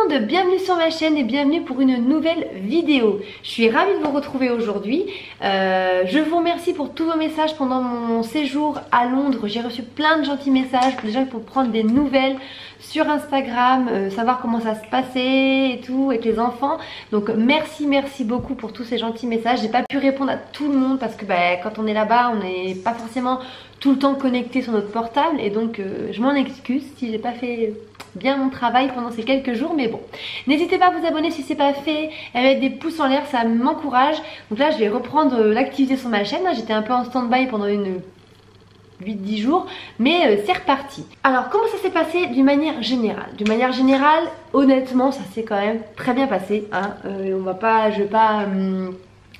monde, bienvenue sur ma chaîne et bienvenue pour une nouvelle vidéo. Je suis ravie de vous retrouver aujourd'hui. Je vous remercie pour tous vos messages pendant mon séjour à Londres. J'ai reçu plein de gentils messages, déjà pour prendre des nouvelles sur Instagram, savoir comment ça se passait et tout avec les enfants. Donc merci beaucoup pour tous ces gentils messages. J'ai pas pu répondre à tout le monde parce que quand on est là-bas, on n'est pas forcément tout le temps connecté sur notre portable et donc je m'en excuse si j'ai pas fait bien mon travail pendant ces quelques jours, mais bon, n'hésitez pas à vous abonner si c'est pas fait, à mettre des pouces en l'air, ça m'encourage. Donc là je vais reprendre l'activité sur ma chaîne. J'étais un peu en stand-by pendant une 8-10 jours, mais c'est reparti. Alors comment ça s'est passé d'une manière générale? D'une manière générale, honnêtement ça s'est quand même très bien passé, hein. Je vais pas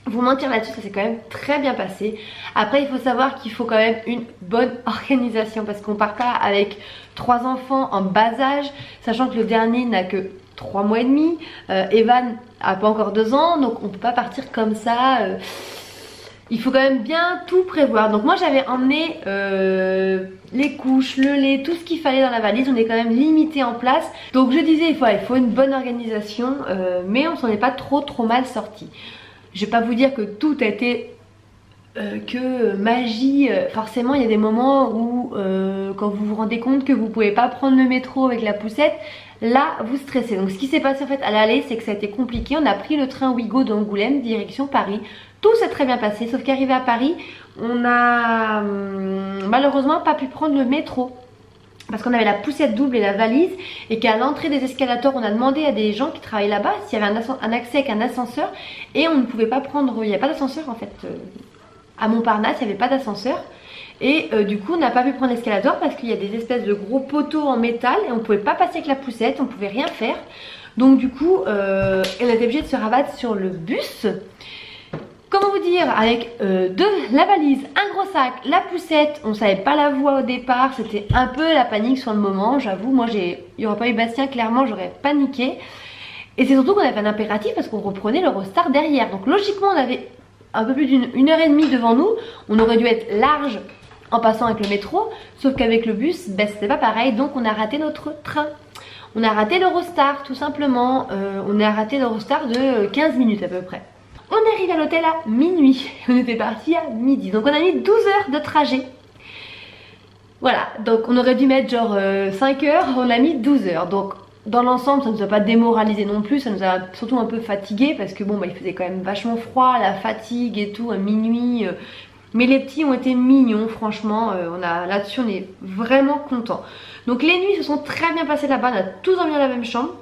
vous mentir là-dessus, ça s'est quand même très bien passé. Après il faut savoir qu'il faut quand même une bonne organisation parce qu'on part pas avec 3 enfants en bas âge, sachant que le dernier n'a que 3 mois et demi, Evan a pas encore 2 ans, donc on peut pas partir comme ça. Il faut quand même bien tout prévoir. Donc moi j'avais emmené les couches, le lait, tout ce qu'il fallait dans la valise. On est quand même limité en place. Donc je disais il faut une bonne organisation, mais on s'en est pas trop mal sorti. Je vais pas vous dire que tout a été que magie. Forcément il y a des moments où quand vous vous rendez compte que vous pouvez pas prendre le métro avec la poussette, là vous stressez. Donc ce qui s'est passé en fait à l'aller, c'est que ça a été compliqué. On a pris le train Ouigo d'Angoulême direction Paris. Tout s'est très bien passé, sauf qu'arrivé à Paris, on a malheureusement pas pu prendre le métro parce qu'on avait la poussette double et la valise, et qu'à l'entrée des escalators on a demandé à des gens qui travaillent là-bas s'il y avait un accès avec un ascenseur, et on ne pouvait pas prendre, il n'y a pas d'ascenseur en fait à Montparnasse, il n'y avait pas d'ascenseur. Et du coup on n'a pas pu prendre l'escalator parce qu'il y a des espèces de gros poteaux en métal et on ne pouvait pas passer avec la poussette, on ne pouvait rien faire. Donc du coup on était obligé de se rabattre sur le bus. Comment vous dire, avec la valise, un gros sac, la poussette, on savait pas la voie au départ, c'était un peu la panique sur le moment, j'avoue. Moi il n'y aurait pas eu Bastien, clairement j'aurais paniqué. Et c'est surtout qu'on avait un impératif parce qu'on reprenait l'Eurostar derrière. Donc logiquement on avait un peu plus d'une heure et demie devant nous, on aurait dû être large en passant avec le métro, sauf qu'avec le bus, c'était pas pareil, donc on a raté notre train. On a raté l'Eurostar tout simplement, on a raté l'Eurostar de 15 minutes à peu près. On est arrivé à l'hôtel à minuit, on était parti à midi, donc on a mis 12 heures de trajet. Voilà, donc on aurait dû mettre genre 5 heures, on a mis 12 heures. Donc dans l'ensemble ça ne nous a pas démoralisé non plus, ça nous a surtout un peu fatigué parce que bon il faisait quand même vachement froid, la fatigue et tout à minuit. Mais les petits ont été mignons, franchement, là-dessus on est vraiment contents. Donc les nuits se sont très bien passées là-bas, on a tous dormi dans la même chambre.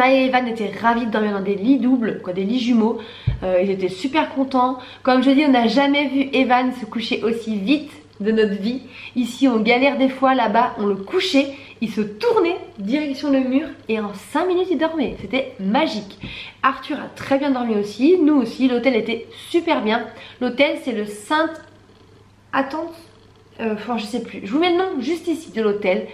Et Evan était ravi de dormir dans des lits doubles, des lits jumeaux. Ils étaient super contents. Comme je dis, on n'a jamais vu Evan se coucher aussi vite de notre vie. Ici on galère des fois, là-bas on le couchait, il se tournait direction le mur et en 5 minutes il dormait. C'était magique. Arthur a très bien dormi aussi, nous aussi, l'hôtel était super bien. L'hôtel c'est le Saint... Attends, je sais plus, je vous mets le nom juste ici de l'hôtel.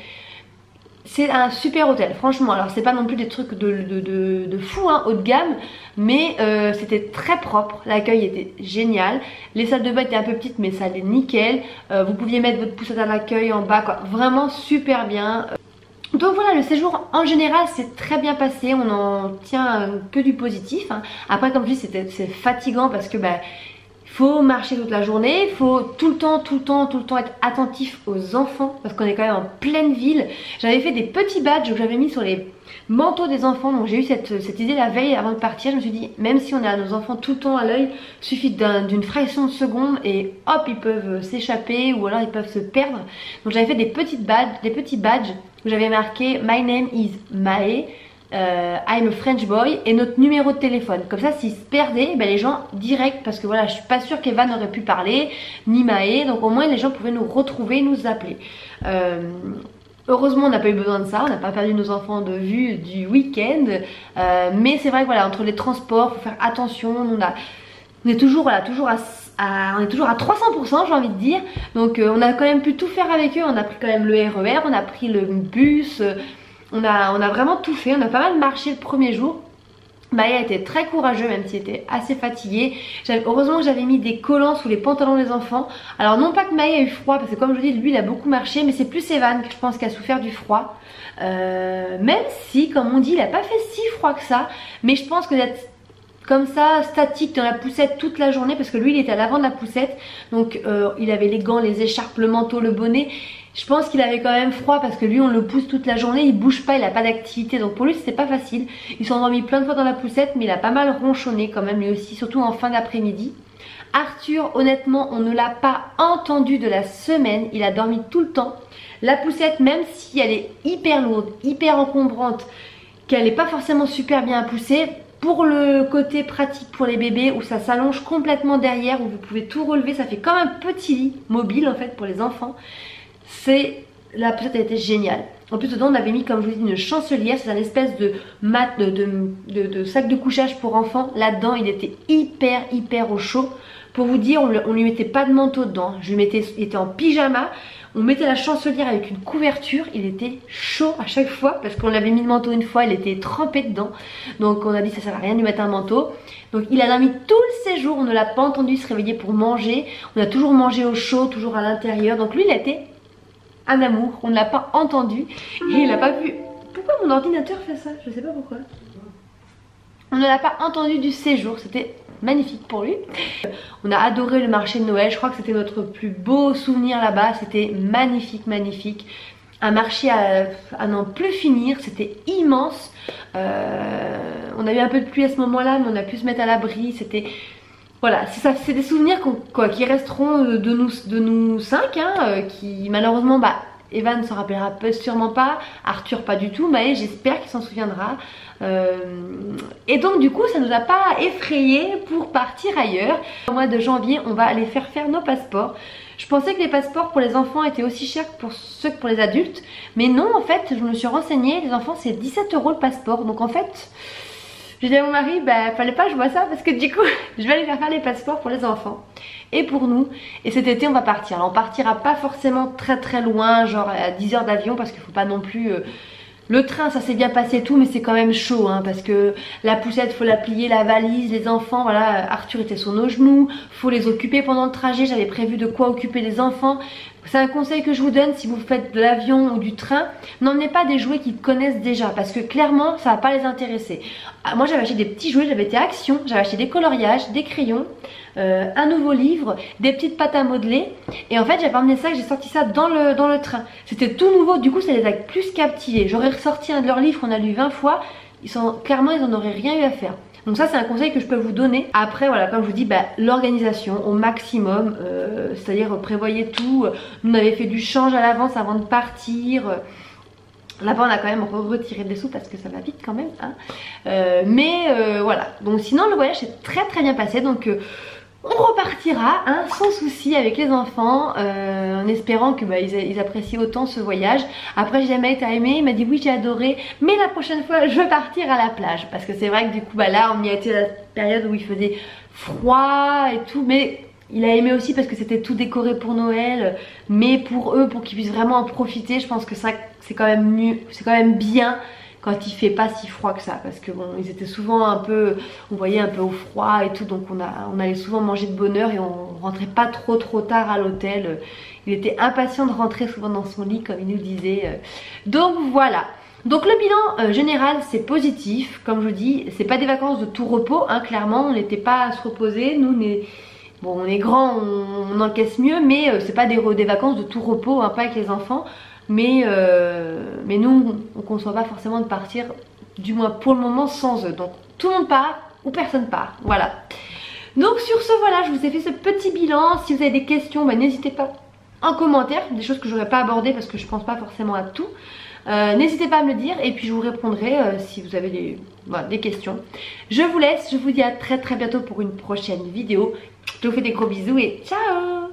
C'est un super hôtel, franchement. Alors c'est pas non plus des trucs de fou, hein, haut de gamme, mais c'était très propre, l'accueil était génial. Les salles de bain étaient un peu petites mais ça allait nickel. Vous pouviez mettre votre poussette à l'accueil en bas, vraiment super bien. Donc voilà, le séjour en général s'est très bien passé, on en tient que du positif, hein. Après comme je dis c'est fatigant parce que faut marcher toute la journée, il faut tout le temps être attentif aux enfants parce qu'on est quand même en pleine ville. J'avais fait des petits badges que j'avais mis sur les manteaux des enfants, donc j'ai eu cette idée la veille avant de partir. Je me suis dit même si on a nos enfants tout le temps à l'œil, il suffit d'une fraction de seconde et hop ils peuvent s'échapper ou alors ils peuvent se perdre. Donc j'avais fait des petits badges où j'avais marqué My name is Mae, I'm a French boy et notre numéro de téléphone. Comme ça s'ils se perdaient, les gens direct, parce que voilà je suis pas sûre qu'Evan aurait pu parler ni Maë, donc au moins les gens pouvaient nous retrouver, nous appeler. Heureusement on n'a pas eu besoin de ça, on n'a pas perdu nos enfants de vue du week-end, mais c'est vrai que voilà, entre les transports faut faire attention. On est toujours à 300% j'ai envie de dire. Donc on a quand même pu tout faire avec eux. On a pris quand même le RER, on a pris le bus, on a vraiment tout fait. On a pas mal marché le premier jour. Maya était très courageux même s'il était assez fatigué. Heureusement que j'avais mis des collants sous les pantalons des enfants. Alors non pas que Maya ait eu froid parce que comme je vous dis lui il a beaucoup marché, mais c'est plus Evan que je pense qui a souffert du froid. Même si comme on dit il a pas fait si froid que ça, mais je pense que d'être comme ça statique dans la poussette toute la journée, parce que lui il était à l'avant de la poussette, donc il avait les gants, les écharpes, le manteau, le bonnet. Je pense qu'il avait quand même froid parce que lui on le pousse toute la journée, il bouge pas, il a pas d'activité, donc pour lui c'était pas facile. Il s'est endormi plein de fois dans la poussette, mais il a pas mal ronchonné quand même lui aussi, surtout en fin d'après-midi. Arthur, honnêtement on ne l'a pas entendu de la semaine, il a dormi tout le temps. La poussette, même si elle est hyper lourde, hyper encombrante, qu'elle n'est pas forcément super bien à pousser, pour le côté pratique pour les bébés où ça s'allonge complètement derrière, où vous pouvez tout relever, ça fait comme un petit lit mobile en fait pour les enfants. La poussette a été géniale. En plus dedans on avait mis, comme je vous dis, une chancelière, c'est un espèce de mat, de sac de couchage pour enfants. Là-dedans il était hyper au chaud. Pour vous dire, on lui mettait pas de manteau dedans, il était en pyjama. On mettait la chancelière avec une couverture, il était chaud à chaque fois parce qu'on l'avait mis le manteau une fois, il était trempé dedans. Donc on a dit ça sert à rien de lui mettre un manteau. Donc il a dormi tout le séjour, on ne l'a pas entendu se réveiller pour manger. On a toujours mangé au chaud, toujours à l'intérieur. Donc lui il a été un amour, on ne l'a pas entendu et il n'a pas vu. Pourquoi mon ordinateur fait ça? Je sais pas pourquoi. On ne l'a pas entendu du séjour, c'était magnifique pour lui. On a adoré le marché de Noël, je crois que c'était notre plus beau souvenir là-bas, c'était magnifique. Un marché à n'en plus finir, c'était immense. On a eu un peu de pluie à ce moment-là, mais on a pu se mettre à l'abri, c'était... Voilà, c'est des souvenirs qui resteront de nous cinq, hein, qui malheureusement, Evan ne s'en rappellera sûrement pas, Arthur pas du tout, mais j'espère qu'il s'en souviendra. Et donc du coup ça nous a pas effrayés pour partir ailleurs. Au mois de janvier on va aller faire nos passeports. Je pensais que les passeports pour les enfants étaient aussi chers que pour les adultes, mais non, en fait je me suis renseignée, les enfants c'est 17 € le passeport. Donc en fait j'ai dit à mon mari, fallait pas que je vois ça parce que du coup je vais aller faire les passeports pour les enfants et pour nous. Et cet été on va partir. Alors on partira pas forcément très loin, genre à 10 heures d'avion, parce qu'il faut pas non plus... Le train ça s'est bien passé et tout, mais c'est quand même chaud hein, parce que la poussette faut la plier, la valise, les enfants, voilà, Arthur était sur nos genoux, faut les occuper pendant le trajet, j'avais prévu de quoi occuper les enfants. C'est un conseil que je vous donne si vous faites de l'avion ou du train, n'emmenez pas des jouets qu'ils connaissent déjà parce que clairement ça va pas les intéresser. Moi j'avais acheté des petits jouets, j'avais été à Action, j'avais acheté des coloriages, des crayons, un nouveau livre, des petites pâtes à modeler, et en fait j'avais emmené ça et j'ai sorti ça dans le train. C'était tout nouveau, du coup ça les a plus captivés. J'aurais ressorti un de leurs livres qu'on a lu 20 fois, clairement ils en auraient rien eu à faire. Donc ça c'est un conseil que je peux vous donner. Après voilà, comme je vous dis, l'organisation au maximum, c'est-à-dire prévoyez tout. Nous on avait fait du change à l'avance avant de partir. Là-bas on a quand même retiré des sous parce que ça va vite quand même hein. Voilà, donc sinon le voyage s'est très bien passé. Donc on repartira hein, sans souci avec les enfants, en espérant que ils apprécient autant ce voyage. Après jamais été aimé, il m'a dit oui j'ai adoré, mais la prochaine fois je veux partir à la plage. Parce que c'est vrai que du coup là on y a été à la période où il faisait froid et tout, mais il a aimé aussi parce que c'était tout décoré pour Noël. Mais pour eux, pour qu'ils puissent vraiment en profiter, je pense que ça c'est quand même mieux, c'est quand même bien quand il fait pas si froid que ça, parce que bon ils étaient souvent un peu, on voyait un peu au froid et tout, donc on allait souvent manger de bonne heure et on rentrait pas trop tard à l'hôtel. Il était impatient de rentrer souvent dans son lit comme il nous disait. Donc voilà. Donc le bilan général c'est positif, comme je vous dis, c'est pas des vacances de tout repos hein, clairement on n'était pas à se reposer, nous on est grands, on encaisse mieux, mais c'est pas des vacances de tout repos, hein, pas avec les enfants. Mais nous, on conçoit pas forcément de partir, du moins pour le moment, sans eux. Donc tout le monde part ou personne part, voilà. Donc sur ce, voilà, je vous ai fait ce petit bilan. Si vous avez des questions, n'hésitez pas en commentaire, des choses que j'aurais pas abordées parce que je pense pas forcément à tout. N'hésitez pas à me le dire et puis je vous répondrai si vous avez des questions. Je vous laisse, je vous dis à très bientôt pour une prochaine vidéo. Je vous fais des gros bisous et ciao!